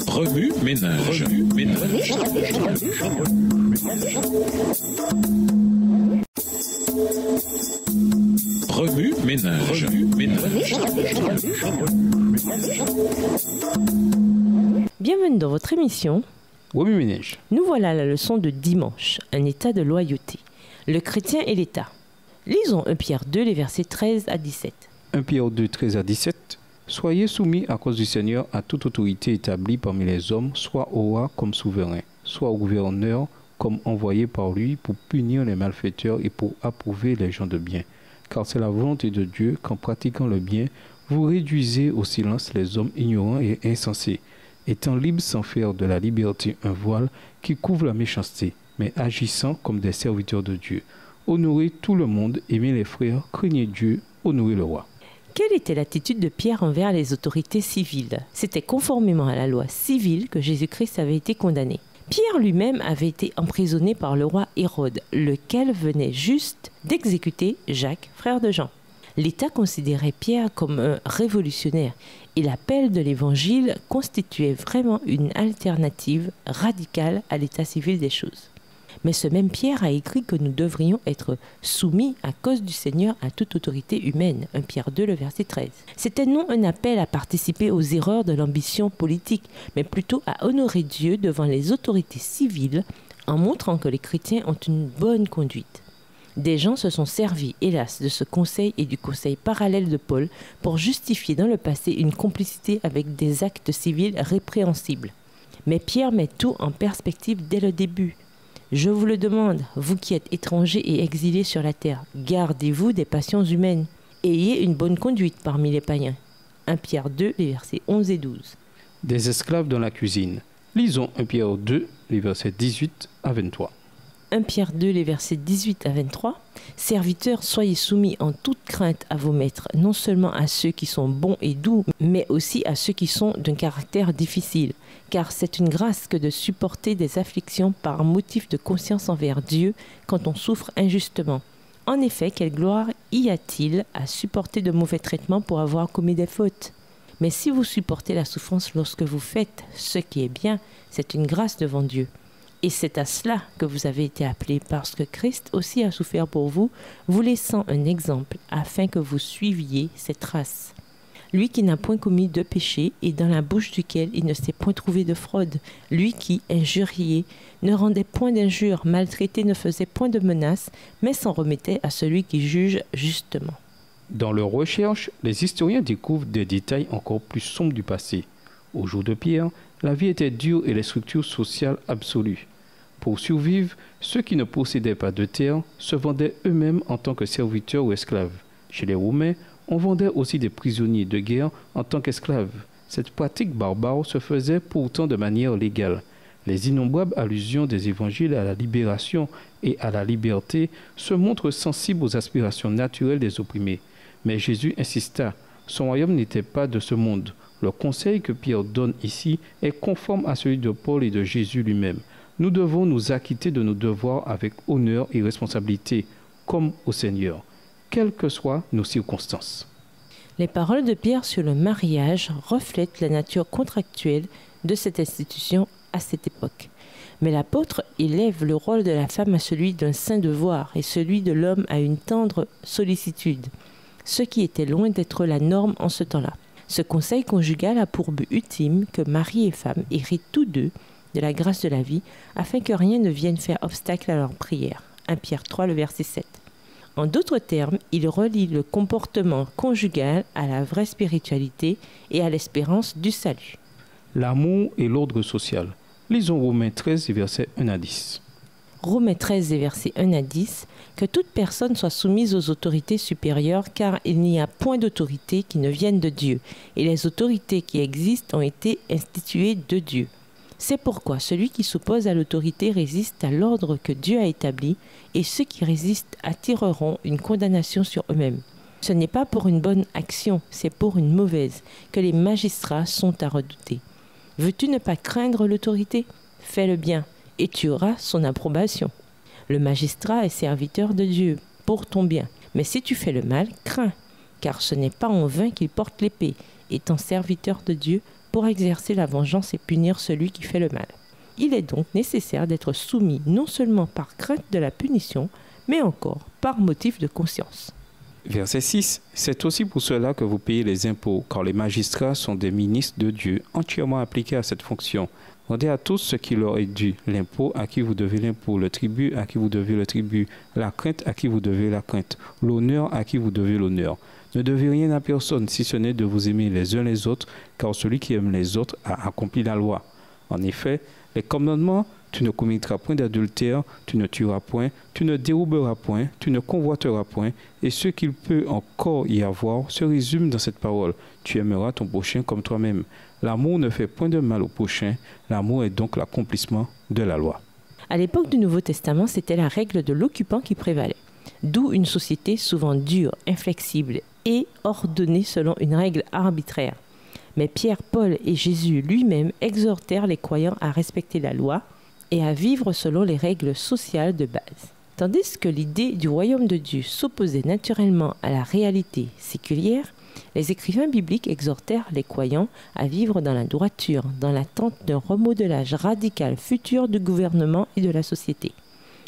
Remue ménage. Remue ménage. Bienvenue dans votre émission Remue ménage. Nous voilà à la leçon de dimanche, un état de loyauté. Le chrétien et l'État. Lisons 1 Pierre 2, les versets 13 à 17. 1 Pierre 2, 13 à 17. Soyez soumis à cause du Seigneur à toute autorité établie parmi les hommes, soit au roi comme souverain, soit au gouverneur comme envoyé par lui pour punir les malfaiteurs et pour approuver les gens de bien. Car c'est la volonté de Dieu qu'en pratiquant le bien, vous réduisez au silence les hommes ignorants et insensés, étant libres sans faire de la liberté un voile qui couvre la méchanceté, mais agissant comme des serviteurs de Dieu. Honorez tout le monde, aimez les frères, craignez Dieu, honorez le roi. Quelle était l'attitude de Pierre envers les autorités civiles? C'était conformément à la loi civile que Jésus-Christ avait été condamné. Pierre lui-même avait été emprisonné par le roi Hérode, lequel venait juste d'exécuter Jacques, frère de Jean. L'État considérait Pierre comme un révolutionnaire et l'appel de l'Évangile constituait vraiment une alternative radicale à l'état civil des choses. Mais ce même Pierre a écrit que nous devrions être soumis à cause du Seigneur à toute autorité humaine. 1 Pierre 2, le verset 13. C'était non un appel à participer aux erreurs de l'ambition politique, mais plutôt à honorer Dieu devant les autorités civiles en montrant que les chrétiens ont une bonne conduite. Des gens se sont servis, hélas, de ce conseil et du conseil parallèle de Paul pour justifier dans le passé une complicité avec des actes civils répréhensibles. Mais Pierre met tout en perspective dès le début. Je vous le demande, vous qui êtes étrangers et exilés sur la terre, gardez-vous des passions humaines. Ayez une bonne conduite parmi les païens. 1 Pierre 2, les versets 11 et 12. Des esclaves dans la cuisine. Lisons 1 Pierre 2, les versets 18 à 23. 1 Pierre 2, les versets 18 à 23. Serviteurs, soyez soumis en toute crainte à vos maîtres, non seulement à ceux qui sont bons et doux, mais aussi à ceux qui sont d'un caractère difficile. Car c'est une grâce que de supporter des afflictions par motif de conscience envers Dieu quand on souffre injustement. En effet, quelle gloire y a-t-il à supporter de mauvais traitements pour avoir commis des fautes? Mais si vous supportez la souffrance lorsque vous faites ce qui est bien, c'est une grâce devant Dieu. Et c'est à cela que vous avez été appelés, parce que Christ aussi a souffert pour vous, vous laissant un exemple, afin que vous suiviez ses traces. Lui qui n'a point commis de péché, et dans la bouche duquel il ne s'est point trouvé de fraude. Lui qui, injurié, ne rendait point d'injures, maltraité ne faisait point de menaces, mais s'en remettait à celui qui juge justement. Dans leurs recherches, les historiens découvrent des détails encore plus sombres du passé. Au jour de Pierre, la vie était dure et les structures sociales absolues. Pour survivre, ceux qui ne possédaient pas de terre se vendaient eux-mêmes en tant que serviteurs ou esclaves. Chez les Romains, on vendait aussi des prisonniers de guerre en tant qu'esclaves. Cette pratique barbare se faisait pourtant de manière légale. Les innombrables allusions des évangiles à la libération et à la liberté se montrent sensibles aux aspirations naturelles des opprimés. Mais Jésus insista, son royaume n'était pas de ce monde. Le conseil que Pierre donne ici est conforme à celui de Paul et de Jésus lui-même. Nous devons nous acquitter de nos devoirs avec honneur et responsabilité, comme au Seigneur, quelles que soient nos circonstances. Les paroles de Pierre sur le mariage reflètent la nature contractuelle de cette institution à cette époque. Mais l'apôtre élève le rôle de la femme à celui d'un saint devoir et celui de l'homme à une tendre sollicitude, ce qui était loin d'être la norme en ce temps-là. Ce conseil conjugal a pour but ultime que mari et femme héritent tous deux de la grâce de la vie, afin que rien ne vienne faire obstacle à leur prière. 1 Pierre 3, le verset 7. En d'autres termes, il relie le comportement conjugal à la vraie spiritualité et à l'espérance du salut. L'amour et l'ordre social. Lisons Romains 13, versets 1 à 10. Romains 13, versets 1 à 10. Que toute personne soit soumise aux autorités supérieures, car il n'y a point d'autorité qui ne vienne de Dieu, et les autorités qui existent ont été instituées de Dieu. C'est pourquoi celui qui s'oppose à l'autorité résiste à l'ordre que Dieu a établi, et ceux qui résistent attireront une condamnation sur eux-mêmes. Ce n'est pas pour une bonne action, c'est pour une mauvaise, que les magistrats sont à redouter. Veux-tu ne pas craindre l'autorité? Fais le bien, et tu auras son approbation. Le magistrat est serviteur de Dieu, pour ton bien. Mais si tu fais le mal, crains, car ce n'est pas en vain qu'il porte l'épée, étant serviteur de Dieu, pour exercer la vengeance et punir celui qui fait le mal. Il est donc nécessaire d'être soumis non seulement par crainte de la punition, mais encore par motif de conscience. Verset 6. C'est aussi pour cela que vous payez les impôts, car les magistrats sont des ministres de Dieu, entièrement appliqués à cette fonction. Rendez à tous ce qui leur est dû, l'impôt à qui vous devez l'impôt, le tribut à qui vous devez le tribut, la crainte à qui vous devez la crainte, l'honneur à qui vous devez l'honneur. Ne devez rien à personne, si ce n'est de vous aimer les uns les autres, car celui qui aime les autres a accompli la loi. En effet, les commandements, tu ne commettras point d'adultère, tu ne tueras point, tu ne déroberas point, tu ne convoiteras point, et ce qu'il peut encore y avoir se résume dans cette parole. Tu aimeras ton prochain comme toi-même. L'amour ne fait point de mal au prochain, l'amour est donc l'accomplissement de la loi. À l'époque du Nouveau Testament, c'était la règle de l'occupant qui prévalait, d'où une société souvent dure, inflexible et ordonnée selon une règle arbitraire. Mais Pierre, Paul et Jésus lui-même exhortèrent les croyants à respecter la loi et à vivre selon les règles sociales de base. Tandis que l'idée du royaume de Dieu s'opposait naturellement à la réalité séculière, les écrivains bibliques exhortèrent les croyants à vivre dans la droiture, dans l'attente d'un remodelage radical futur du gouvernement et de la société.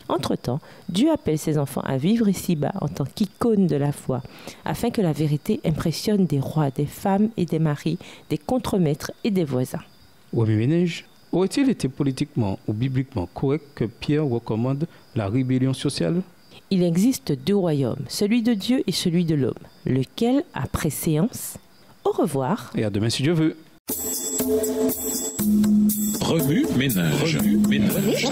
Entre-temps, Dieu appelle ses enfants à vivre ici-bas en tant qu'icônes de la foi, afin que la vérité impressionne des rois, des femmes et des maris, des contremaîtres et des voisins. Remue-ménage, aurait-il été politiquement ou bibliquement correct que Pierre recommande la rébellion sociale? Il existe deux royaumes, celui de Dieu et celui de l'homme, lequel a préséance. Au revoir. Et à demain si Dieu veut. Remue-ménage. Remue-ménage.